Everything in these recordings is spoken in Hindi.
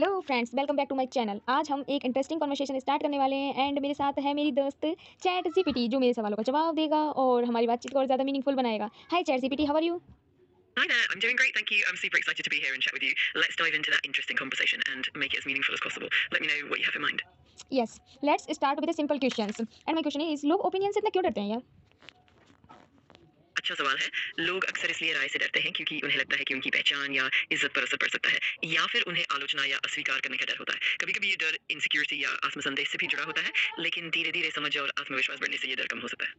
Hello friends, welcome back to my channel. आज हम एक इंटरेस्टिंग कन्वर्सेशन स्टार्ट करने वाले हैं एंड मेरे साथ है मेरी दोस्त चैट जीपीटी, जो मेरे सवालों का जवाब देगा और हमारी बातचीत को और ज़्यादा मीनिंगफुल बनाएगा। Hi chat GPT, how are you? Hi there, I'm doing great, thank you. I'm super excited to be here and chat with you. Let's dive into that interesting conversation and make it as meaningful as possible. Let me know what you have in mind. Yes, let's start with simple questions and my question is, लोग ओपिनियन से इतना क्यों डरते हैं यार? अच्छा सवाल है। लोग अक्सर इसलिए राय से डरते हैं क्योंकि उन्हें लगता है कि उनकी पहचान या इज्जत पर असर पड़ सकता है, या फिर उन्हें आलोचना या अस्वीकार करने का डर होता है। कभी-कभी ये डर इनसिक्योरिटी या आत्मसंदेह से भी जुड़ा होता है, लेकिन धीरे-धीरे समझ और आत्मविश्वास बढ़ने से ये डर कम हो सकता है।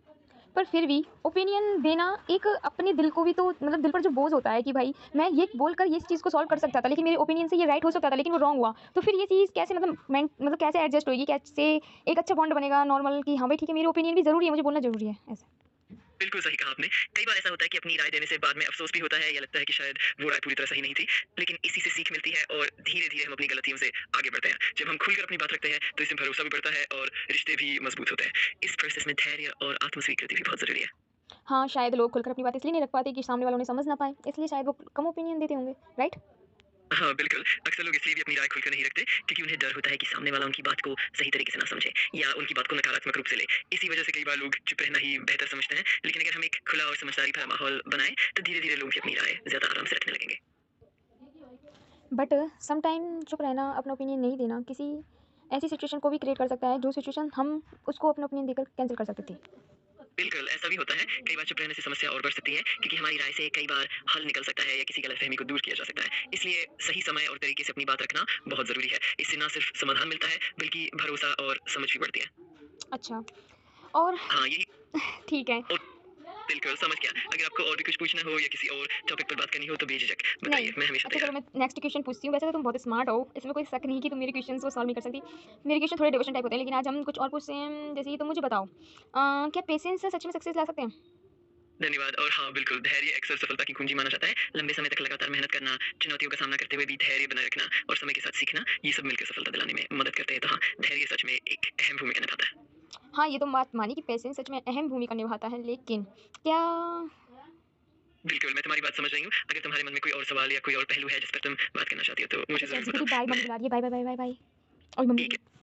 पर फिर भी ओपिनियन देना एक अपने दिल को भी तो मतलब दिल पर जो बोझ होता है कि भाई मैं ये बोलकर ये इस चीज़ को सॉल्व कर सकता था, लेकिन मेरे ओपिनियन से ये राइट हो सकता था लेकिन वो रॉन्ग हुआ। तो फिर ये चीज़ कैसे मतलब कैसे एडजस्ट होगी, कैसे एक अच्छा बॉन्ड बनेगा नॉर्मल कि हाँ भाई ठीक है, मेरी ओपिनियन भी ज़रूरी है, मुझे बोलना ज़रूरी है ऐसा। बिल्कुल सही कहा आपने। कई बार ऐसा होता है कि अपनी राय देने से बाद में अफ़सोस भी होता है, या लगता है कि शायद वो राय पूरी तरह सही नहीं थी। लेकिन इसी से सीख मिलती है और धीरे-धीरे हम अपनी गलतियों से आगे बढ़ते हैं। जब हम खुलकर अपनी बात रखते हैं, तो इससे भरोसा भी बढ़ता है और रिश्ते भी मज़बूत होते हैं। इस प्रोसेस में धैर्य और आत्म-स्वीकृति भी बहुत ज़रूरी है। हाँ, शायद लोग खुलकर अपनी बात इसलिए नहीं रख पाते कि सामने वालों ने समझ ना पाए, इसलिए शायद वो कम ओपिनियन देते होंगे, राइट? हाँ, बिल्कुल। अक्सर लोग इसलिए भी अपनी राय खुलकर नहीं रखते क्योंकि उन्हें डर होता है कि सामने वाला उनकी बात को सही तरीके से ना समझे, या उनकी बात को नकारात्मक रूप से ले। इसी वजह से कई बार लोग चुप रहना ही बेहतर समझते हैं। लेकिन अगर हम एक खुला और समझदारी भरा माहौल बनाएँ, तो धीरे-धीरे लोग भी अपनी राय ज़्यादा आराम से रखने लगेंगे। बट सम टाइम चुप रहना, अपना ओपिनियन नहीं देना किसी ऐसी सिचुएशन को भी क्रिएट कर सकता है, जो सिचुएशन हम उसको अपना ओपिनियन देकर कैंसल कर सकते थे। बिल्कुल, ऐसा भी होता है। कई बार चुप रहने से समस्या और बढ़ सकती है क्योंकि हमारी राय से कई बार हल निकल सकता है या किसी गलतफ़हमी को दूर किया जा सकता है। इसलिए सही समय और तरीके से अपनी बात रखना बहुत ज़रूरी है। इससे ना सिर्फ समाधान मिलता है, बल्कि भरोसा और समझ भी बढ़ती है। अच्छा, और हाँ, यही ठीक है। और बिल्कुल, समझ गया। अगर आपको और भी कुछ पूछना हो या किसी और टॉपिक पर बात करनी हो, तो बेझिझक नहीं, बताइए, मैं हमेशा अच्छा चलो तैयार मैं नेक्स्ट क्वेश्चन पूछती हूँ। वैसे तो तुम बहुत स्मार्ट हो, इसमें कोई शक नहीं कि तुम मेरे क्वेश्चंस को सॉल्व नहीं कर सकती। मेरे क्वेश्चन थोड़े डिवोशन टाइप होते हैं, लेकिन आज हम कुछ और पूछते हैं। जैसे कि तुम मुझे बताओ, क्या पेशेंस से सच में सक्सेस ला सकते हैं? हूँ। धन्यवाद। और हाँ, बिल्कुल, धैर्य अक्सर सफलता की कुंजी माना जाता है। लंबे समय तक लगातार मेहनत करना, चुनौतियों का सामना करते हुए भी धैर्य बनाए रखना और समय के साथ सीखना, ये सब मिलकर सफलता दिलाने में मदद करते हैं। तो हाँ, धैर्य सच में एक अहम भूमिका निभाता है। हाँ, ये तो बात मानी कि पेशेंस सच में अहम भूमिका निभाता है, लेकिन क्या बिल्कुल, मैं तुम्हारी बात समझ रही हूँ। अगर तुम्हारे मन में कोई और सवाल या कोई और पहलू है जिस पर तुम बात करना चाहती हो, तो अच्छा मुझे चैट ज़रूर जीपीटी, बताओ। बाय, मम्मी मैं बुला रही है, bye bye bye bye bye. और मम्मी ठीक है।